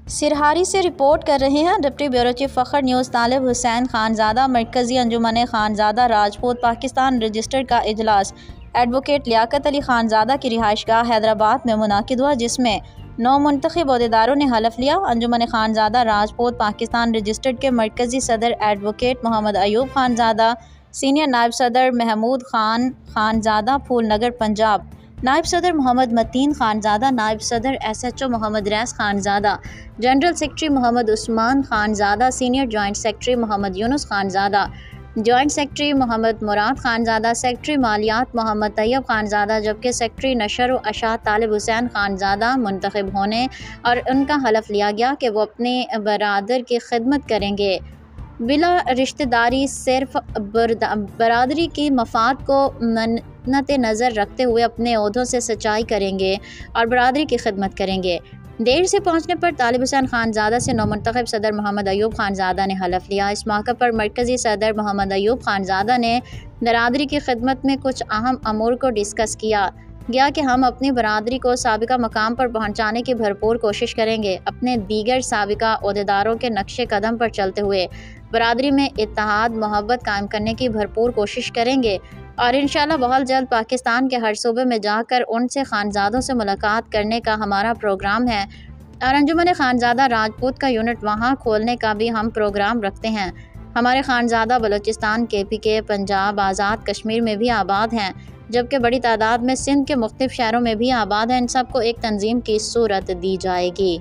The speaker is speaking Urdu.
سرہاری سے رپورٹ کر رہے ہیں ڈپٹی بیورو چیف فخر نیوز طالب حسین خانزادہ۔ مرکزی انجمن خانزادہ راجپوت پاکستان رجسٹر کا اجلاس ایڈوکیٹ لیاقت علی خانزادہ کی رہائش گاہ حیدرآباد میں منعقد ہوا، جس میں 9 منتخب عہدیداروں نے حلف لیا۔ انجمن خانزادہ راجپوت پاکستان رجسٹرڈ کے مرکزی صدر ایڈوکیٹ محمد ایوب خانزادہ، سینئر نائب صدر محمود خان خانزادہ پھول نگر پنجاب، نائب صدر محمد متین خانزادہ، نائب صدر SHO محمد ریاض Khanzada, general secretary Muhammad Usman Khanzada, senior joint secretary محمد یونس Khanzada, joint secretary Muhammad Murad Khanzada, secretary مالیات محمد طیب خانزادہ، جبکہ سیکرٹری نشر و اشاعت طالب حسین خانزادہ منتخب ہونے اور ان کا حلف لیا گیا کہ وہ اپنے برادر کی خدمت کریں گے، بلا رشتہ داری، صرف برادری کی مفاد کو مد نظر رکھتے ہوئے اپنے عہدوں سے سچائی کریں گے اور برادری کی خدمت کریں گے۔ دیر سے پہنچنے پر طالب حسین خانزادہ سے نومنتخب صدر محمد ایوب خانزادہ نے حلف لیا۔ اس موقع پر مرکزی صدر محمد ایوب خانزادہ نے برادری کی خدمت میں کچھ اہم امور کو ڈسکس کیا گیا کہ ہم اپنی برادری کو سابقہ مقام پر پہنچانے کی بھرپور کوشش کریں گے، اپنے دیگر سابقہ عہدیداروں کے نقش قدم پر چلتے ہوئے برادری میں اتحاد محبت قائم کرنے کی بھرپور کوشش کریں گے اور انشاءاللہ بہت جلد پاکستان کے ہر صوبے میں جا کر ان سے خانزادوں سے ملاقات کرنے کا ہمارا پروگرام ہے اور انجمن خانزادہ راجپوت کا یونٹ وہاں کھولنے کا بھی ہم پروگرام رکھتے ہیں۔ ہمارے خانزادہ بلوچستان، KPK، پنجاب، آزاد کشمیر میں بھی آباد ہیں، جبکہ بڑی تعداد میں سندھ کے مختلف شہروں میں بھی آباد ہیں۔ ان سب کو ایک تنظیم کی صورت دی جائے گی۔